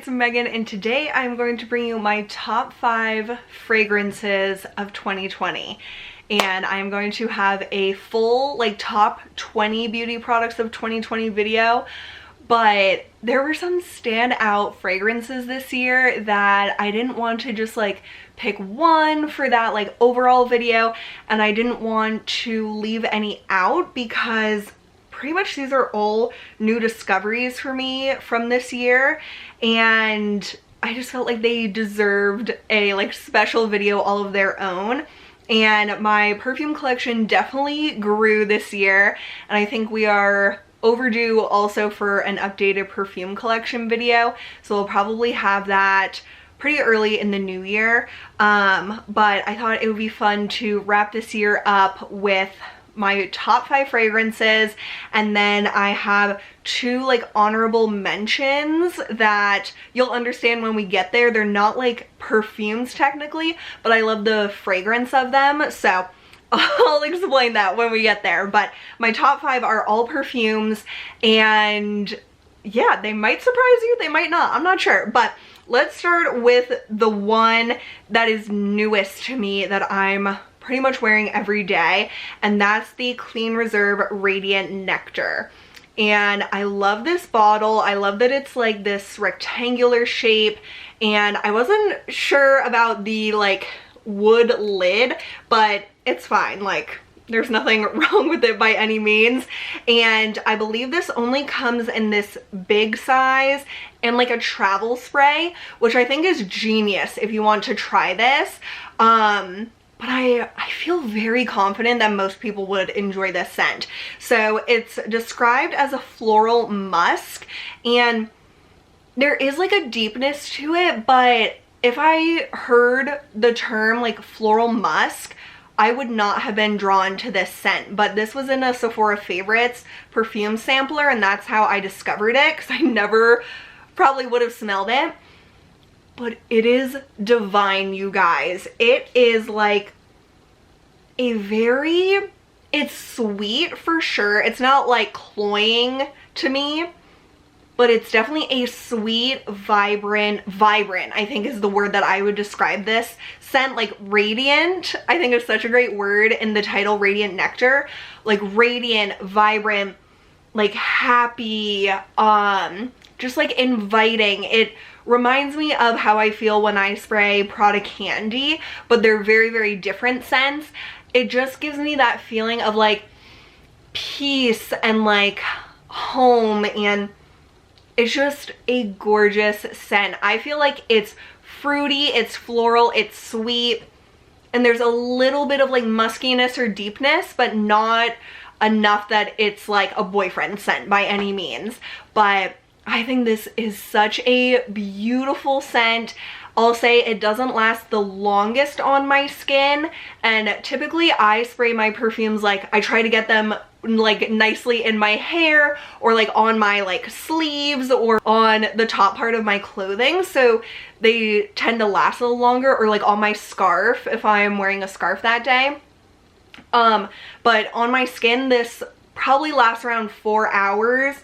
it's Megan, and today I'm going to bring you my top 5 fragrances of 2020. And I'm going to have a full like top 20 beauty products of 2020 video, but there were some standout fragrances this year that I didn't want to just like pick one for that like overall video, and I didn't want to leave any out because pretty much these are all new discoveries for me from this year, and I just felt like they deserved a like special video all of their own. And my perfume collection definitely grew this year, and I think we are overdue also for an updated perfume collection video, so we'll probably have that pretty early in the new year. But I thought it would be fun to wrap this year up with my top 5 fragrances, and then I have 2 like honorable mentions that you'll understand when we get there. They're not like perfumes technically, but I love the fragrance of them, so I'll explain that when we get there. But my top 5 are all perfumes, and yeah, they might surprise you, they might not, I'm not sure. But let's start with the one that is newest to me that I'm pretty much wearing every day, and that's the Clean Reserve Radiant Nectar. And I love this bottle. I love that it's like this rectangular shape, and I wasn't sure about the like wood lid, but it's fine, like there's nothing wrong with it by any means. And I believe this only comes in this big size and like a travel spray, which I think is genius if you want to try this. But I feel very confident that most people would enjoy this scent. So it's described as a floral musk, and there is like a deepness to it, but if I heard the term like floral musk, I would not have been drawn to this scent. But this was in a Sephora Favorites perfume sampler, and that's how I discovered it, because I never probably would have smelled it. But it is divine, you guys. It is like a it's sweet for sure. It's not like cloying to me, but it's definitely a sweet, vibrant, I think is the word that I would describe this scent. Like radiant, I think is such a great word in the title, Radiant Nectar. Like radiant, vibrant, like happy, just like inviting. It reminds me of how I feel when I spray Prada Candy, but they're very, very different scents. It just gives me that feeling of like peace and like home, and it's just a gorgeous scent. I feel like it's fruity, it's floral, it's sweet, and there's a little bit of like muskiness or deepness, but not enough that it's like a boyfriend scent by any means. But I think this is such a beautiful scent. I'll say it doesn't last the longest on my skin, and typically I spray my perfumes, like I try to get them like nicely in my hair or like on my like sleeves or on the top part of my clothing, so they tend to last a little longer, or like on my scarf if I'm wearing a scarf that day. But on my skin this probably lasts around 4 hours.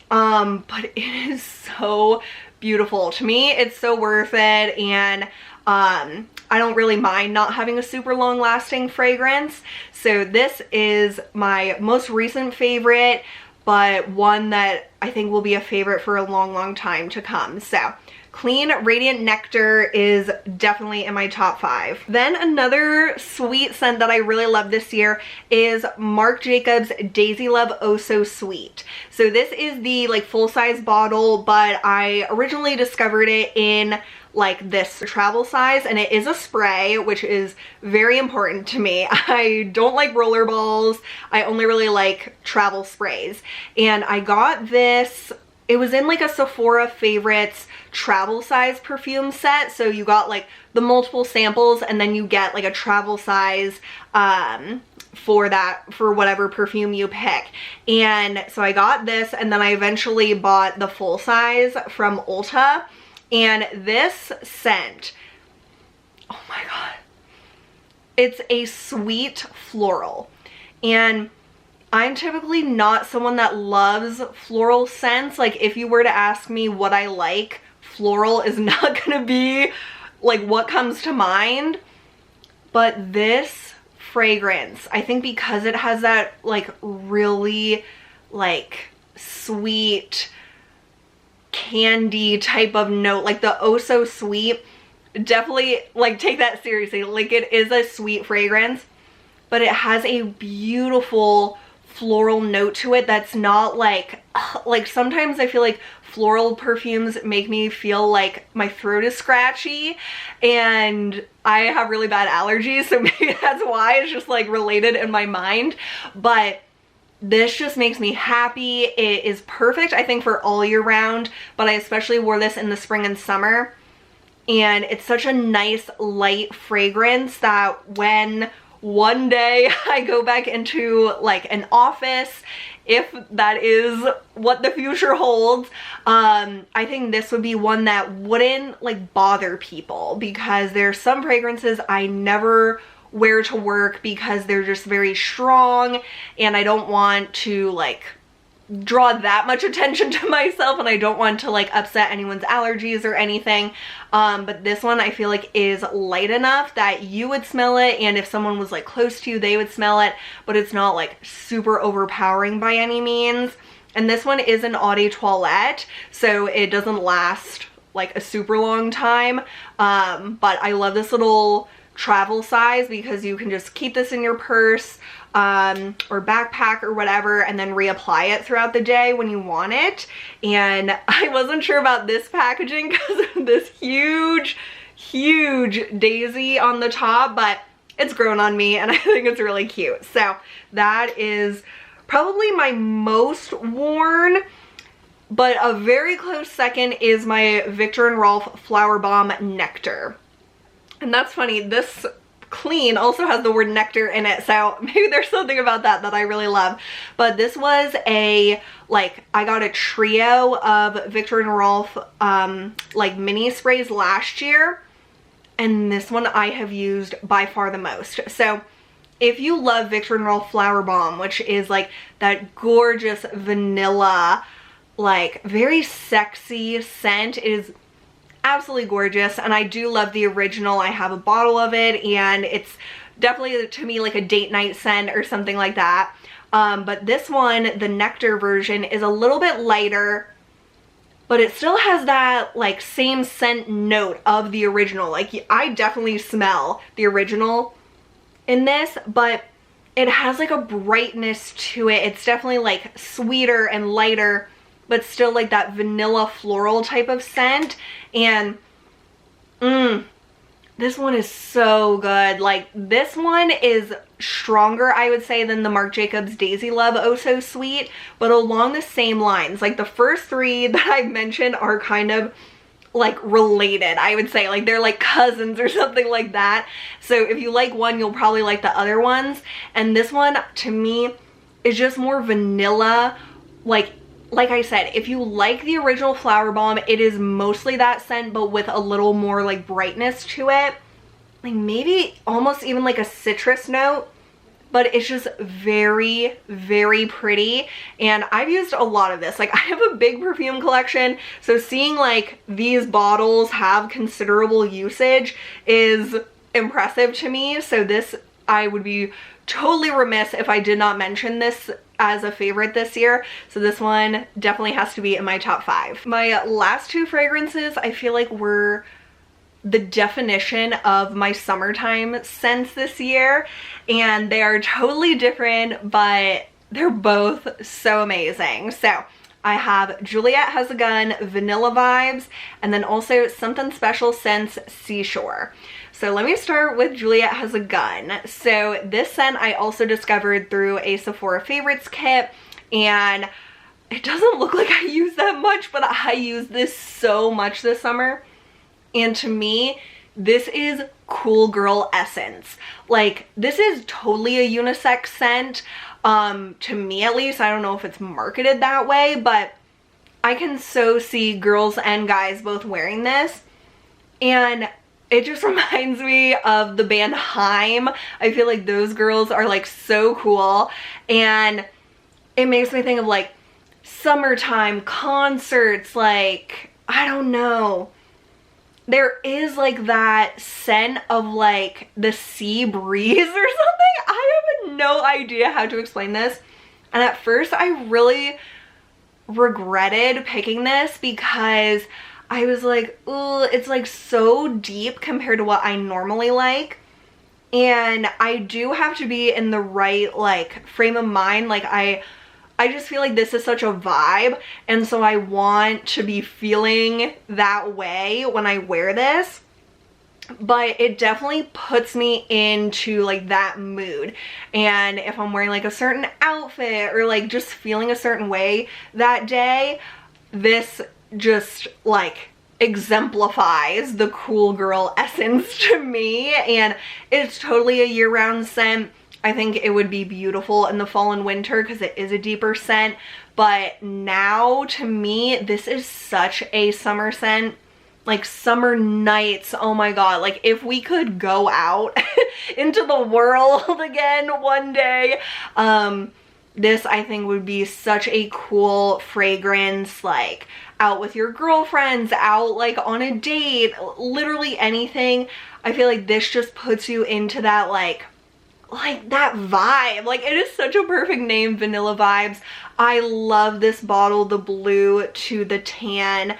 But it is so beautiful. To me, it's so worth it, and I don't really mind not having a super long lasting fragrance. So this is my most recent favorite, but one that I think will be a favorite for a long time to come. So Clean Radiant Nectar is definitely in my top 5. Then another sweet scent that I really love this year is Marc Jacobs Daisy Love Oh So Sweet. So this is the like full-size bottle, but I originally discovered it in like this travel size, and it is a spray, which is very important to me. I don't like roller balls. I only really like travel sprays. And I got this, it was in like a Sephora Favorites travel size perfume set, so you got like the multiple samples, and then you get like a travel size for whatever perfume you pick. And so I got this, and then I eventually bought the full size from Ulta, and this scent, oh my god, it's a sweet floral. And I'm typically not someone that loves floral scents. Like if you were to ask me what I like floral is not gonna be like what comes to mind. But this fragrance, I think because it has that like really like sweet candy type of note, like the oh so sweet, definitely like take that seriously. Like it is a sweet fragrance, but it has a beautiful floral note to it that's not like sometimes I feel like floral perfumes make me feel like my throat is scratchy, and I have really bad allergies, so maybe that's why it's just like related in my mind. But this just makes me happy. It is perfect, I think, for all year round, but I especially wore this in the spring and summer, and it's such a nice light fragrance that when one day I go back into like an office, if that is what the future holds, I think this would be one that wouldn't like bother people, because there's some fragrances I never wear to work because they're just very strong and I don't want to like draw that much attention to myself, and I don't want to like upset anyone's allergies or anything. But this one I feel like is light enough that you would smell it, and if someone was like close to you they would smell it, but it's not like super overpowering by any means. And this one is an eau de toilette, so it doesn't last like a super long time, but I love this little travel size because you can just keep this in your purse or backpack or whatever, and then reapply it throughout the day when you want it. And I wasn't sure about this packaging because of this huge daisy on the top, but it's grown on me and I think it's really cute. So that is probably my most worn, but a very close second is my Viktor & Rolf Flower Bomb Nectar. And that's funny, this clean also has the word nectar in it, so maybe there's something about that I really love. But this was a, like, I got a trio of Viktor & Rolf like mini sprays last year, and this one I have used by far the most. So if you love Viktor & Rolf Flower Bomb, which is like that gorgeous vanilla, like very sexy scent, it is absolutely gorgeous, and I do love the original. I have a bottle of it, and it's definitely to me like a date night scent or something like that. But this one, the Nectar version, is a little bit lighter, but it still has that like same scent note of the original. Like I definitely smell the original in this, but it has like a brightness to it. It's definitely like sweeter and lighter, but still like that vanilla floral type of scent. And this one is so good. Like this one is stronger, I would say, than the Marc Jacobs Daisy Love Oh So Sweet, but along the same lines. Like the first three that I've mentioned are kind of like related, I would say. Like they're like cousins or something like that. So if you like one, you'll probably like the other ones. And this one to me is just more vanilla. Like I said, if you like the original Flower Bomb, it is mostly that scent, but with a little more like brightness to it. Like maybe almost even like a citrus note, but it's just very, very pretty. And I've used a lot of this. Like I have a big perfume collection, so seeing like these bottles have considerable usage is impressive to me. So this, I would be totally remiss if I did not mention this as a favorite this year. So this one definitely has to be in my top 5. My last two fragrances I feel like were the definition of my summertime scents this year, and they are totally different, but they're both so amazing. So I have Juliette Has A Gun Vanilla Vibes, and then also Something Special Scents Seashore. So let me start with Juliette Has A Gun. So this scent I also discovered through a Sephora Favorites kit, and it doesn't look like I use that much, but I use this so much this summer. And to me, this is cool girl essence. Like this is totally a unisex scent. To me at least, I don't know if it's marketed that way, but I can so see girls and guys both wearing this. And it just reminds me of the band Haim. I feel like those girls are like so cool, and it makes me think of like summertime concerts, like I don't know. There is like that scent of like the sea breeze or something. I have no idea how to explain this. And at first I really regretted picking this because I was like, ooh, it's like so deep compared to what I normally like. And I do have to be in the right like frame of mind. Like I just feel like this is such a vibe, and so I want to be feeling that way when I wear this. But it definitely puts me into like that mood, and if I'm wearing like a certain outfit or like just feeling a certain way that day, this just like exemplifies the cool girl essence to me. And it's totally a year-round scent. I think it would be beautiful in the fall and winter because it is a deeper scent, but now to me this is such a summer scent. Like summer nights, oh my god, like if we could go out into the world again one day, this I think would be such a cool fragrance, like out with your girlfriends, out like on a date, literally anything. I feel like this just puts you into that like that vibe. Like it is such a perfect name, Vanilla Vibes. I love this bottle, the blue to the tan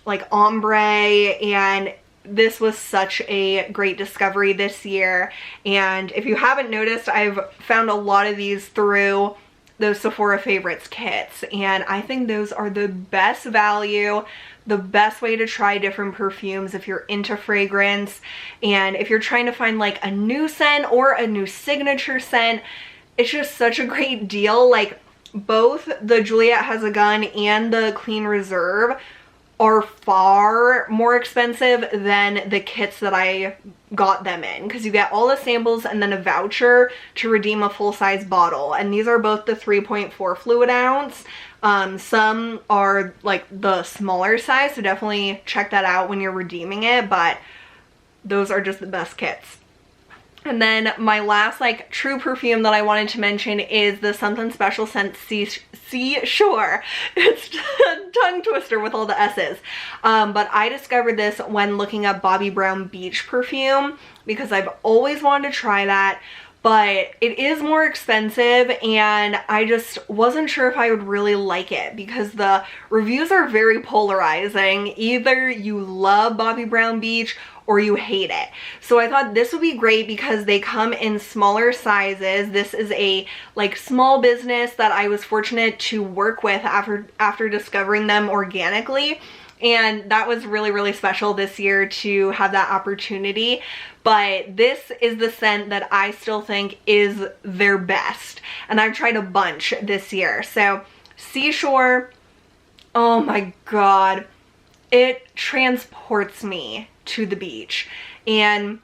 like ombre, and this was such a great discovery this year. And if you haven't noticed, I've found a lot of these through those Sephora Favorites kits, and I think those are the best value, the best way to try different perfumes if you're into fragrance. And if you're trying to find like a new scent or a new signature scent, it's just such a great deal. Like both the Juliette Has A Gun and the Clean Reserve are far more expensive than the kits that I got them in, because you get all the samples and then a voucher to redeem a full-size bottle, and these are both the 3.4 fluid ounce. Some are like the smaller size, so definitely check that out when you're redeeming it, but those are just the best kits. And then my last like true perfume that I wanted to mention is the Something Special scent Seashore. It's a tongue twister with all the S's. But I discovered this when looking up Bobbi Brown Beach perfume because I've always wanted to try that, but it is more expensive and I just wasn't sure if I would really like it because the reviews are very polarizing. Either you love Bobbi Brown Beach or you hate it. So I thought this would be great because they come in smaller sizes. This is a like small business that I was fortunate to work with after discovering them organically. And that was really, really special this year to have that opportunity. But this is the scent that I still think is their best. And I've tried a bunch this year. So Seashore, oh my god, it transports me to the beach. And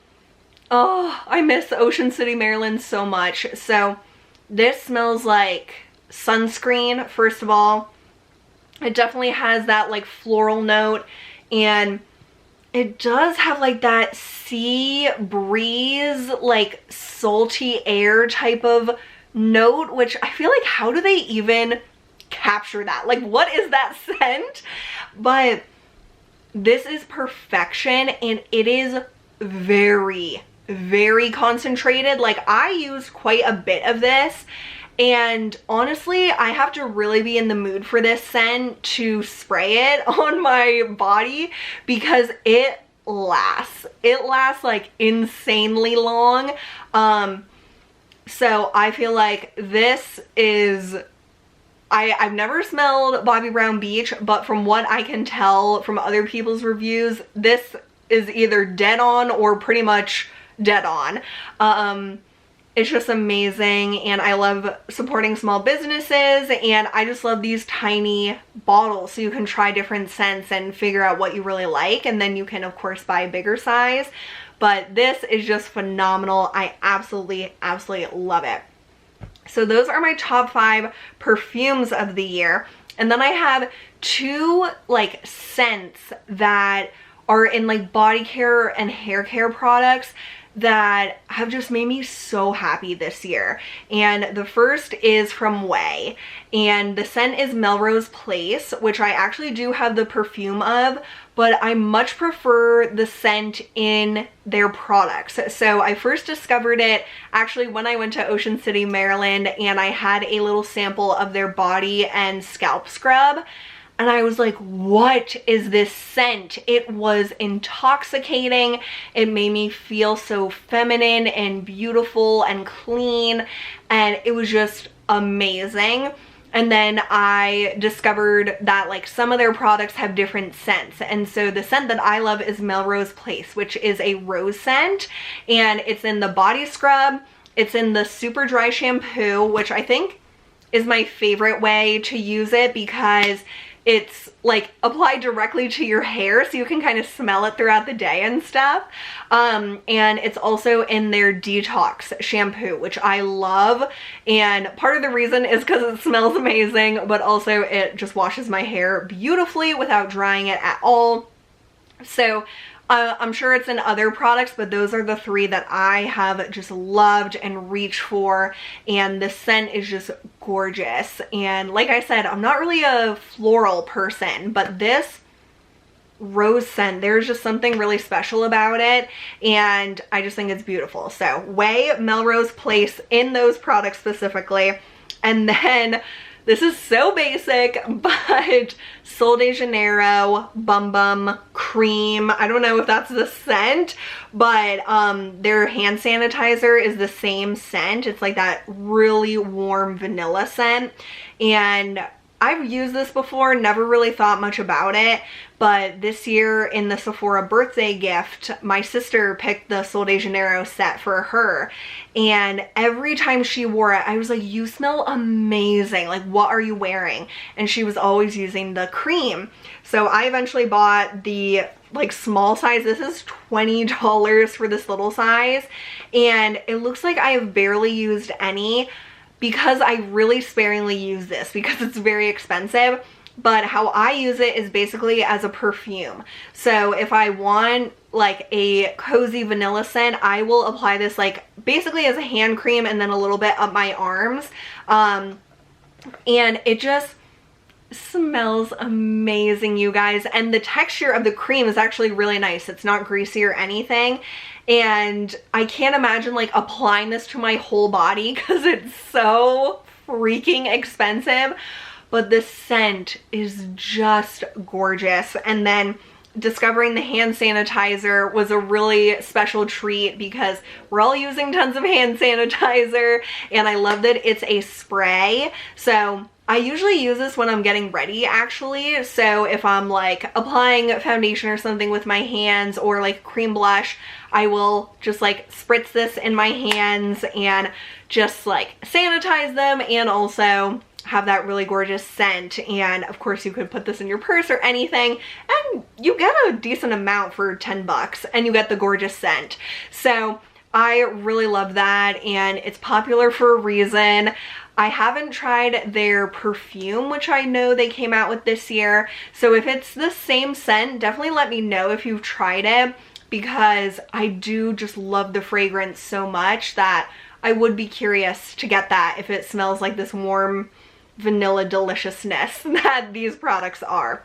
oh, I miss Ocean City, Maryland so much. So this smells like sunscreen, first of all. It definitely has that like floral note, and it does have like that sea breeze, like salty air type of note, which I feel like how do they even capture that? Like what is that scent? But this is perfection, and it is very, very concentrated. Like I use quite a bit of this, and honestly I have to really be in the mood for this scent to spray it on my body because it lasts like insanely long. So I feel like this is, I've never smelled Bobbi Brown Beach, but from what I can tell from other people's reviews, this is either dead on or pretty much dead on. It's just amazing, and I love supporting small businesses, and I just love these tiny bottles so you can try different scents and figure out what you really like, and then you can of course buy a bigger size. But this is just phenomenal. I absolutely, absolutely love it. So those are my top 5 perfumes of the year. And then I have 2 like scents that are in like body care and hair care products that have just made me so happy this year. And the first is from Ouai, and the scent is Melrose Place, which I actually do have the perfume of, but I much prefer the scent in their products. So I first discovered it actually when I went to Ocean City, Maryland, and I had a little sample of their body and scalp scrub. And I was like, what is this scent? It was intoxicating. It made me feel so feminine and beautiful and clean. And it was just amazing. And then I discovered that like some of their products have different scents. And so the scent that I love is Melrose Place, which is a rose scent. And it's in the body scrub. It's in the super dry shampoo, which I think is my favorite way to use it because it's like applied directly to your hair, so you can kind of smell it throughout the day and stuff. And it's also in their detox shampoo, which I love. And part of the reason is because it smells amazing, but also it just washes my hair beautifully without drying it at all. So I'm sure it's in other products, but those are the three that I have just loved and reached for, and the scent is just gorgeous. And like I said, I'm not really a floral person, but this rose scent, there's just something really special about it, and I just think it's beautiful. So Ouai, Melrose Place in those products specifically. And then this is so basic, but Sol de Janeiro Bum Bum Cream. I don't know if that's the scent, but their hand sanitizer is the same scent. It's like that really warm vanilla scent. And I've used this before, never really thought much about it, but this year in the Sephora birthday gift, my sister picked the Sol de Janeiro set for her, and every time she wore it, I was like, you smell amazing, like what are you wearing? And she was always using the cream. So I eventually bought the like small size. This is $20 for this little size, and it looks like I have barely used any, because I really sparingly use this because it's very expensive. But how I use it is basically as a perfume. So if I want like a cozy vanilla scent, I will apply this like basically as a hand cream and then a little bit up my arms. And it just smells amazing, you guys. And the texture of the cream is actually really nice. It's not greasy or anything. And I can't imagine like applying this to my whole body because it's so freaking expensive. But the scent is just gorgeous. And then discovering the hand sanitizer was a really special treat because we're all using tons of hand sanitizer, and I love that it's a spray. So I usually use this when I'm getting ready actually. So if I'm like applying foundation or something with my hands, or like cream blush, I will just like spritz this in my hands and just like sanitize them, and also have that really gorgeous scent. And of course you could put this in your purse or anything, and you get a decent amount for 10 bucks and you get the gorgeous scent. So I really love that, and it's popular for a reason. I haven't tried their perfume, which I know they came out with this year. So if it's the same scent, definitely let me know if you've tried it, because I do just love the fragrance so much that I would be curious to get that if it smells like this warm vanilla deliciousness that these products are.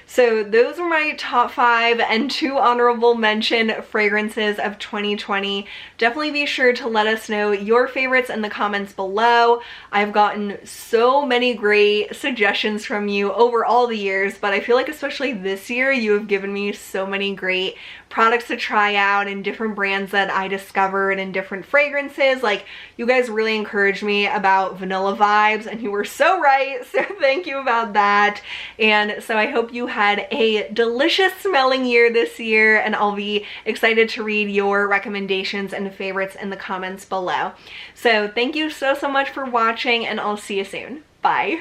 So those were my top 5 and 2 honorable mention fragrances of 2020. Definitely be sure to let us know your favorites in the comments below. I've gotten so many great suggestions from you over all the years, but I feel like especially this year you have given me so many great products to try out and different brands that I discovered and different fragrances. Like, you guys really encouraged me about vanilla vibes, and you were so right, so thank you about that. And so I hope you had a delicious smelling year this year, and I'll be excited to read your recommendations and favorites in the comments below. So thank you so much for watching, and I'll see you soon. Bye.